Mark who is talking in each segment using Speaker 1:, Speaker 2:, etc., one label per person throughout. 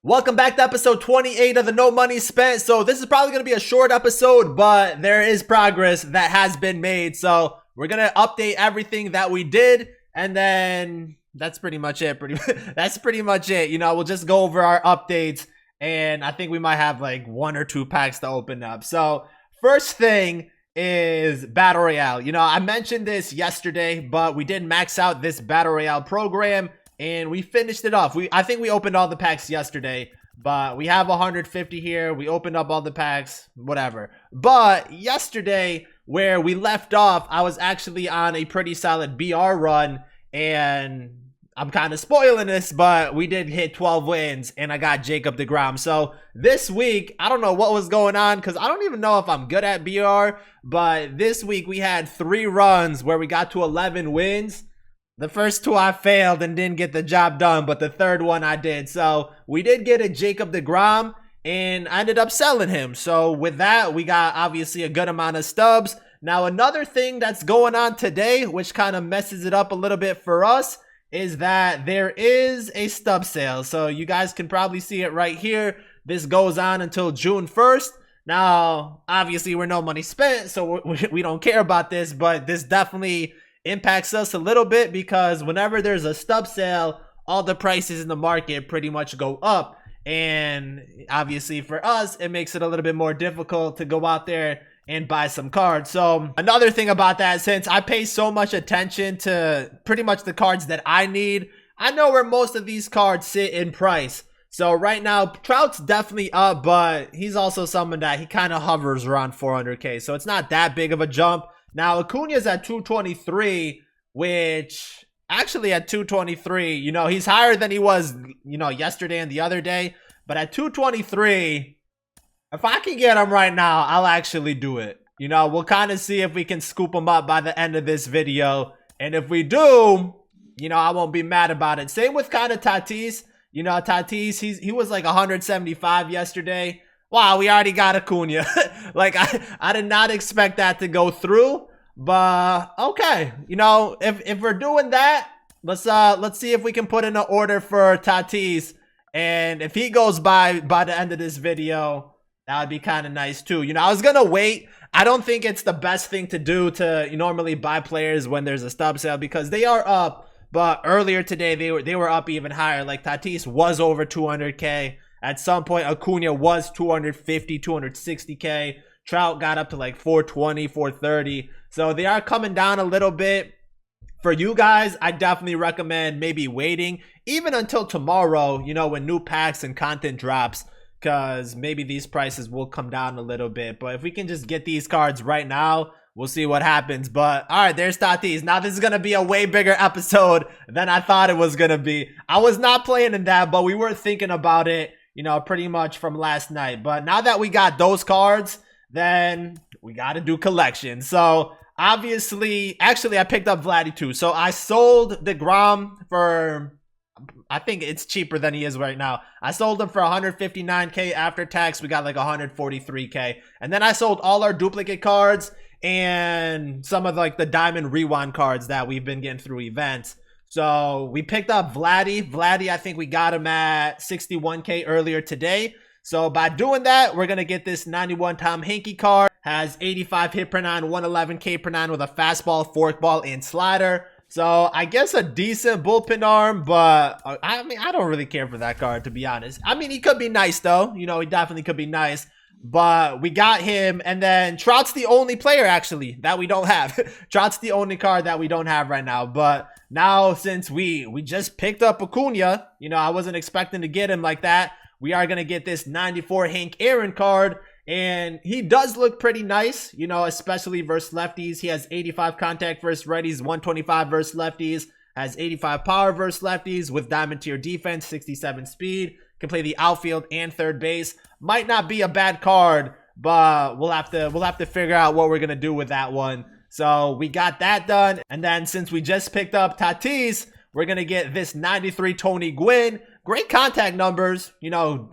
Speaker 1: Welcome back to episode 28 of the No Money Spent. So this is probably going to be a short episode, but there is progress that has been made. So we're going to update everything that we did. And then that's pretty much it. That's pretty much it. We'll just go over our updates. And I think we might have like 1 or 2 packs to open up. So first thing is Battle Royale. I mentioned this yesterday, but we did max out this Battle Royale program. And we finished it off. I think we opened all the packs yesterday, but we have 150 here. We opened up all the packs, whatever. But yesterday, where we left off, I was actually on a pretty solid BR run, and I'm kind of spoiling this, but we did hit 12 wins, and I got Jacob deGrom. So this week, I don't know what was going on, because I don't even know if I'm good at BR, but this week we had 3 runs where we got to 11 wins. The first 2 I failed and didn't get the job done, but the third one I did. So we did get a Jacob deGrom, and I ended up selling him. So with that, we got obviously a good amount of stubs. Now, another thing that's going on today, which kind of messes it up a little bit for us, is that there is a stub sale. So you guys can probably see it right here. This goes on until June 1st. Now, obviously, we're no money spent, so we don't care about this, but this definitely impacts us a little bit, because whenever there's a stub sale, all the prices in the market pretty much go up, and obviously for us it makes it a little bit more difficult to go out there and buy some cards. So another thing about that, since I pay so much attention to pretty much the cards that I need, I know where most of these cards sit in price. So right now Trout's definitely up, but he's also someone that he kind of hovers around 400k, so it's not that big of a jump. Now, Acuna's at 223, which actually at 223, he's higher than he was, yesterday and the other day. But at 223, if I can get him right now, I'll actually do it. We'll kind of see if we can scoop him up by the end of this video. And if we do, I won't be mad about it. Same with kind of Tatis. Tatis, he was like 175 yesterday. Wow, we already got Acuna. Like, I did not expect that to go through, but okay. If we're doing that, let's see if we can put in an order for Tatis, and if he goes by the end of this video, that would be kind of nice too. I was gonna wait. I don't think it's the best thing to do to normally buy players when there's a stub sale, because they are up, but earlier today they were up even higher. Like Tatis was over 200k. At some point, Acuna was 250, 260k. Trout got up to like 420, 430. So they are coming down a little bit. For you guys, I definitely recommend maybe waiting even until tomorrow, when new packs and content drops, because maybe these prices will come down a little bit. But if we can just get these cards right now, we'll see what happens. But all right, there's Tatis. Now this is going to be a way bigger episode than I thought it was going to be. I was not playing in that, but we were thinking about it, pretty much from last night. But now that we got those cards, then we got to do collections. So obviously, actually, I picked up Vladdy too. So I sold deGrom for, I think it's cheaper than he is right now. I sold him for 159k after tax. We got like 143k. And then I sold all our duplicate cards and some of like the diamond rewind cards that we've been getting through events. So we picked up Vladdy. I think we got him at 61k earlier today. So by doing that, we're going to get this 91 Tom Henke card. Has 85 hit per 9, 111k per 9 with a fastball, forkball, and slider. So I guess a decent bullpen arm, but I mean, I don't really care for that card, to be honest. I mean, he could be nice though. He definitely could be nice. But we got him, and then Trout's the only player actually that we don't have. Trout's the only card that we don't have right now. But now, since we just picked up Acuna, I wasn't expecting to get him like that. We are gonna get this 94 Hank Aaron card, and he does look pretty nice, especially versus lefties. He has 85 contact versus righties, 125 versus lefties, has 85 power versus lefties with diamond tier defense, 67 speed. Can play the outfield and third base. Might not be a bad card, but we'll have to figure out what we're gonna do with that one. So we got that done, and then since we just picked up Tatis, we're gonna get this 93 Tony Gwynn. Great contact numbers,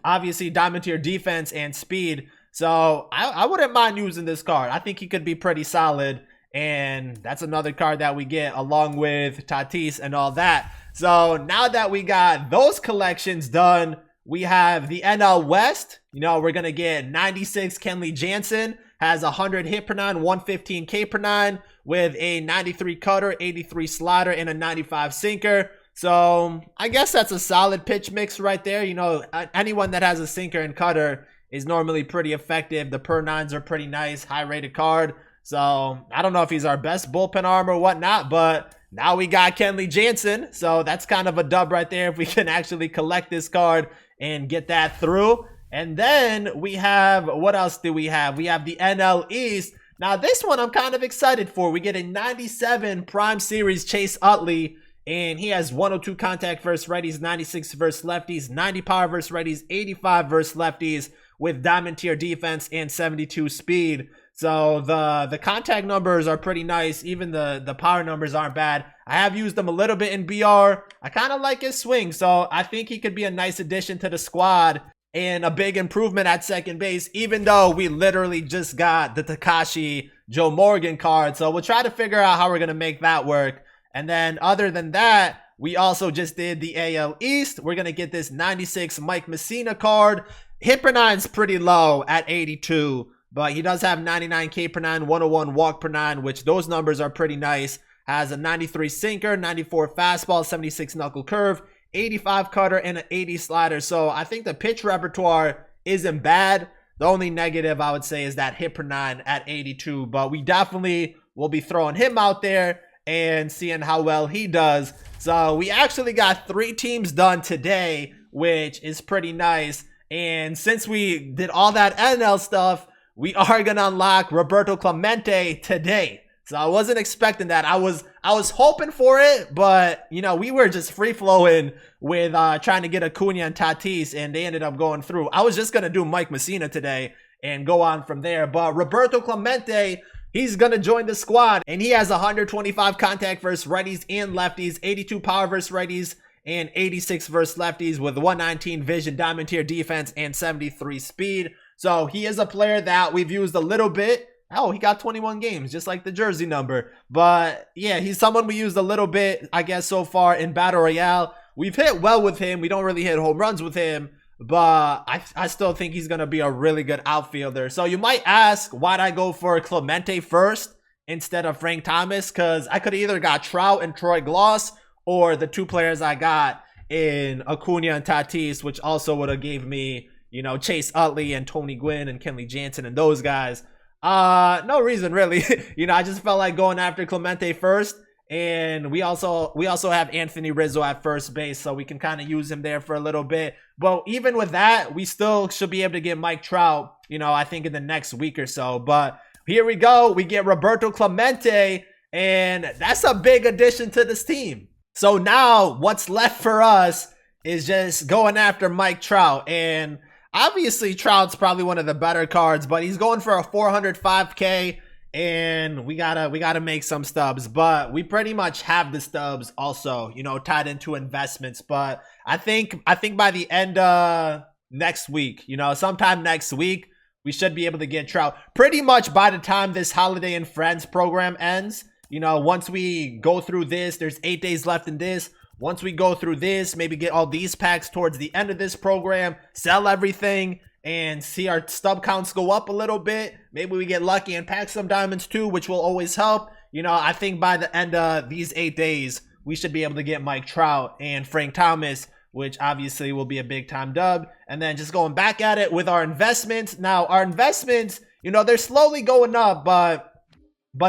Speaker 1: obviously diamond tier defense and speed. So I wouldn't mind using this card. I think he could be pretty solid, and that's another card that we get along with Tatis and all that. So now that we got those collections done, we have the NL West. You know, we're going to get 96 Kenley Jansen, has 100 hit per nine, 115 K per nine, with a 93 cutter, 83 slider, and a 95 sinker. So I guess that's a solid pitch mix right there. You know, anyone that has a sinker and cutter is normally pretty effective. The per nines are pretty nice, high rated card. So I don't know if he's our best bullpen arm or whatnot, but now we got Kenley Jansen. So that's kind of a dub right there if we can actually collect this card and get that through. And then we have, what else do we have? We have the NL East. Now this one I'm kind of excited for. We get a 97 Prime Series Chase Utley, and he has 102 contact versus righties, 96 versus lefties, 90 power versus righties, 85 versus lefties, with diamond tier defense and 72 speed. So the contact numbers are pretty nice. Even the power numbers aren't bad. I have used them a little bit in BR. I kind of like his swing, so I think he could be a nice addition to the squad and a big improvement at second base, even though we literally just got the Takashi Joe Morgan card. So we'll try to figure out how we're going to make that work. And then other than that, we also just did the AL East. We're going to get this 96 Mike Messina card. Hit per nine's pretty low at 82, but he does have 99 K per nine, 101 walk per nine, which those numbers are pretty nice. Has a 93 sinker, 94 fastball, 76 knuckle curve, 85 cutter, and an 80 slider. So I think the pitch repertoire isn't bad. The only negative I would say is that hit per nine at 82, but we definitely will be throwing him out there and seeing how well he does. So we actually got 3 teams done today, which is pretty nice. And since we did all that NL stuff, we are going to unlock Roberto Clemente today. So I wasn't expecting that. I was hoping for it, but you know, we were just free flowing with trying to get Acuna and Tatis, and they ended up going through. I was just going to do Mike Messina today and go on from there, but Roberto Clemente, he's going to join the squad, and he has 125 contact versus righties and lefties, 82 power versus righties, and 86 versus lefties, with 119 vision, diamond tier defense, and 73 speed. So he is a player that we've used a little bit. Oh, he got 21 games, just like the jersey number. But yeah, he's someone we used a little bit, I guess, so far in Battle Royale. We've hit well with him. We don't really hit home runs with him, but I still think he's going to be a really good outfielder. So you might ask, why'd I go for Clemente first instead of Frank Thomas? Because I could have either got Trout and Troy Gloss, or the 2 players I got in Acuna and Tatis, which also would have gave me, you know, Chase Utley and Tony Gwynn and Kenley Jansen and those guys. No reason really. You know, I just felt like going after Clemente first, and we also have Anthony Rizzo at first base, so we can kind of use him there for a little bit. But even with that, we still should be able to get Mike Trout, you know, I think in the next week or so. But here we go. We get Roberto Clemente, and that's a big addition to this team. So now what's left for us is just going after Mike Trout. And obviously Trout's probably one of the better cards, but he's going for a 405K, and we gotta make some stubs. But we pretty much have the stubs also, you know, tied into investments. But I think by the end of next week, you know, sometime next week, we should be able to get Trout. Pretty much by the time this Holiday and Friends program ends, you know, once we go through this, there's 8 days left in this. Once we go through this, maybe get all these packs towards the end of this program, sell everything, and see our stub counts go up a little bit. Maybe we get lucky and pack some diamonds too, which will always help. You know, I think by the end of these 8 days, we should be able to get Mike Trout and Frank Thomas, which obviously will be a big time dub. And then just going back at it with our investments. Now, our investments, you know, they're slowly going up, but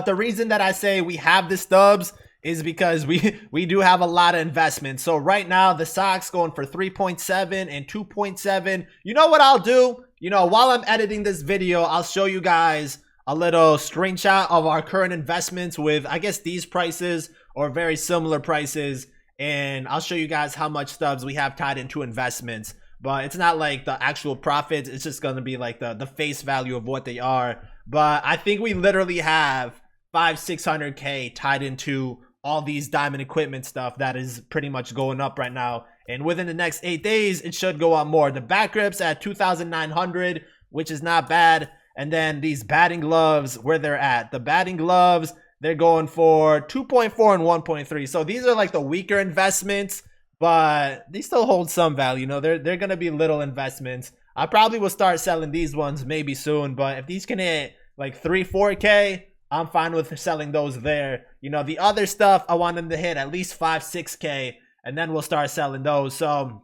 Speaker 1: the reason that I say we have the stubs is because we do have a lot of investments. So right now, the Sox going for 3.7 and 2.7. You know what I'll do? You know, while I'm editing this video, I'll show you guys a little screenshot of our current investments with, I guess, these prices or very similar prices. And I'll show you guys how much stubs we have tied into investments. But it's not like the actual profits. It's just going to be like the face value of what they are. But I think we literally have 500-600K tied into all these diamond equipment stuff that is pretty much going up right now. And within the next 8 days, it should go up more. The back grips at 2,900, which is not bad. And then these batting gloves, where they're at. The batting gloves, they're going for 2.4 and 1.3. So these are like the weaker investments. but they still hold some value. You know, they're gonna be little investments. I probably will start selling these ones maybe soon, but if these can hit like 3-4K, I'm fine with selling those there. You know, the other stuff, I want them to hit at least 5-6K, and then we'll start selling those. So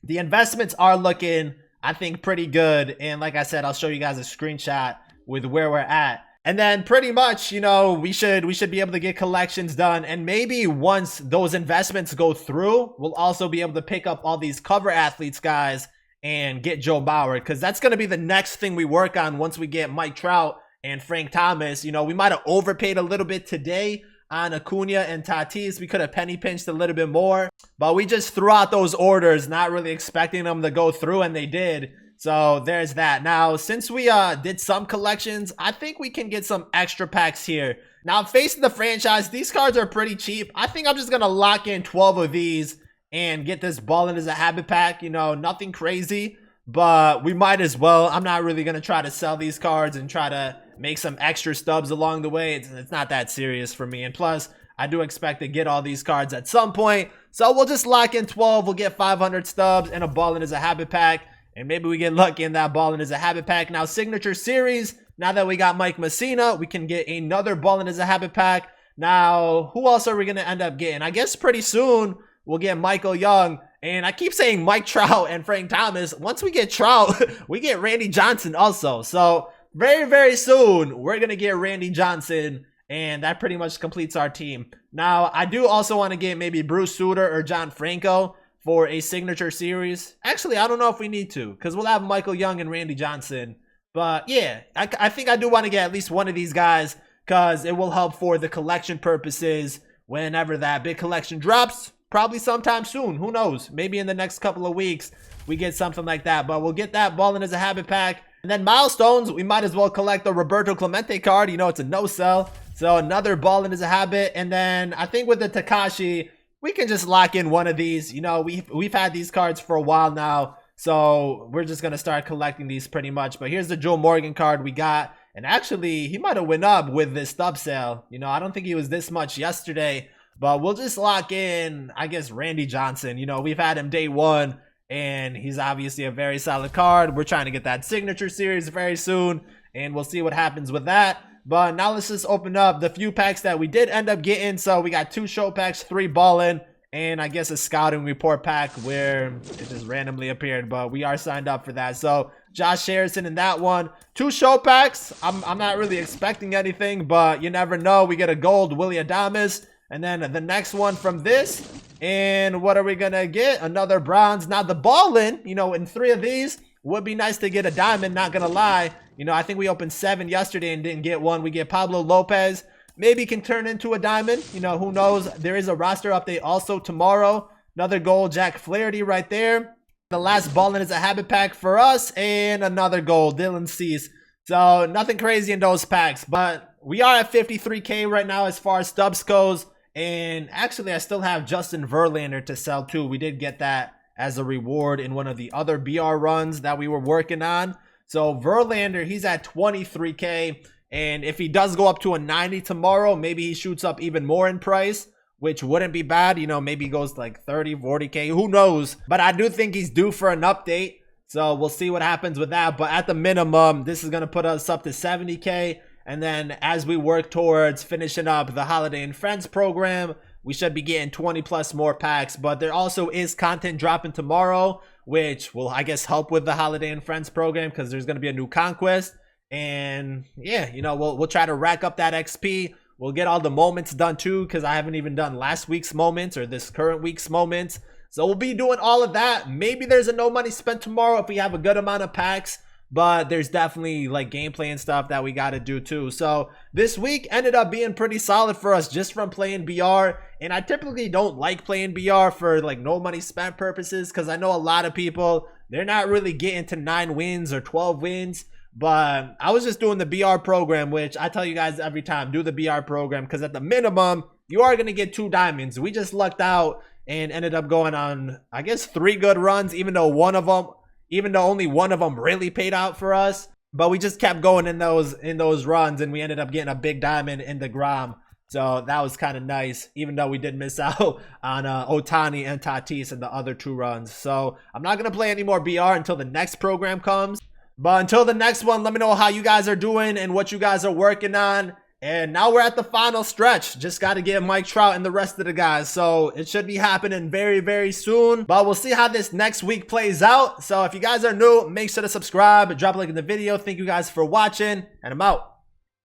Speaker 1: the investments are looking, I think, pretty good. And like I said, I'll show you guys a screenshot with where we're at. And then pretty much, you know, we should be able to get collections done. And maybe once those investments go through, we'll also be able to pick up all these cover athletes guys and get Joe Bauer, because that's going to be the next thing we work on once we get Mike Trout and Frank Thomas. You know, we might have overpaid a little bit today on Acuna and Tatis. We could have penny pinched a little bit more, but we just threw out those orders, not really expecting them to go through, and they did. So there's that. Now, since we did some collections, I think we can get some extra packs here. Now, facing the franchise, these cards are pretty cheap. I think I'm just going to lock in 12 of these and get this Ballin' as a Habit pack. You know, nothing crazy, but we might as well. I'm not really going to try to sell these cards and try to make some extra stubs along the way. It's not that serious for me. And plus, I do expect to get all these cards at some point. So we'll just lock in 12. We'll get 500 stubs and a Ballin' as a Habit pack. And maybe we get lucky in that Ballin' as a Habit pack. Now, Signature Series, now that we got Mike Messina, we can get another Ballin' as a Habit pack. Now, who else are we going to end up getting? I guess pretty soon we'll get Michael Young. And I keep saying Mike Trout and Frank Thomas. Once we get Trout, we get Randy Johnson also. So very, very soon, we're going to get Randy Johnson. And that pretty much completes our team. Now, I do also want to get maybe Bruce Sutter or John Franco for a Signature Series. Actually, I don't know if we need to, because we'll have Michael Young and Randy Johnson. But yeah, I think I do want to get at least one of these guys, because it will help for the collection purposes whenever that big collection drops. Probably sometime soon. Who knows? Maybe in the next couple of weeks we get something like that. But we'll get that Ballin' as a Habit pack. And then milestones, we might as well collect the Roberto Clemente card. You know, it's a no-sell. So another Ballin' as a Habit. And then I think with the Takashi, we can just lock in one of these. You know, we've had these cards for a while now, so we're just gonna start collecting these pretty much. But here's the Joe Morgan card we got, and actually he might have went up with this stub sale. You know, I don't think he was this much yesterday, but we'll just lock in, I guess, Randy Johnson. You know, we've had him day one, and he's obviously a very solid card. We're trying to get that Signature Series very soon, and we'll see what happens with that. But now let's just open up the few packs that we did end up getting. So we got 2 show packs, 3 Ballin', and I guess a scouting report pack where it just randomly appeared, but we are signed up for that. So Josh Harrison in that one. 2 show packs. I'm not really expecting anything, but you never know. We get a gold Willie Adames, and then the next one from this. And what are we gonna get? Another bronze. Now the Ballin', you know, in 3 of these, would be nice to get a diamond, not gonna lie. You know, I think we opened 7 yesterday and didn't get one. We get Pablo Lopez. Maybe can turn into a diamond. You know, who knows? There is a roster update also tomorrow. Another gold Jack Flaherty right there. The last Ballin' as a Habit pack for us. And another gold Dylan Cease. So nothing crazy in those packs. But we are at 53K right now as far as stubs goes. And actually, I still have Justin Verlander to sell too. We did get that as a reward in one of the other BR runs that we were working on. So Verlander, he's at 23K. And if he does go up to a 90 tomorrow, maybe he shoots up even more in price, which wouldn't be bad. You know, maybe he goes like 30, 40K. Who knows? But I do think he's due for an update. So we'll see what happens with that. But at the minimum, this is going to put us up to 70K. And then as we work towards finishing up the Holiday and Friends program, we should be getting 20 plus more packs. But there also is content dropping tomorrow, which will, I guess, help with the Holiday and Friends program, because there's going to be a new conquest. And yeah, you know, we'll try to rack up that XP. We'll get all the moments done too, because I haven't even done last week's moments or this current week's moments. So we'll be doing all of that. Maybe there's a no money spent tomorrow if we have a good amount of packs. But there's definitely like gameplay and stuff that we got to do too. So this week ended up being pretty solid for us just from playing BR. And I typically don't like playing BR for like no money spent purposes, because I know a lot of people, they're not really getting to 9 wins or 12 wins. But I was just doing the BR program, which I tell you guys every time, do the BR program, because at the minimum, you are going to get 2 diamonds. We just lucked out and ended up going on, I guess, 3 good runs, even though only one of them really paid out for us. But we just kept going in those runs, and we ended up getting a big diamond in the Grom. So that was kind of nice, even though we did miss out on Ohtani and Tatis and the other 2 runs. So I'm not going to play any more BR until the next program comes. But until the next one, let me know how you guys are doing and what you guys are working on. And now we're at the final stretch. Just got to get Mike Trout and the rest of the guys. So it should be happening very, very soon. But we'll see how this next week plays out. So if you guys are new, make sure to subscribe, drop a like in the video. Thank you guys for watching, and I'm out.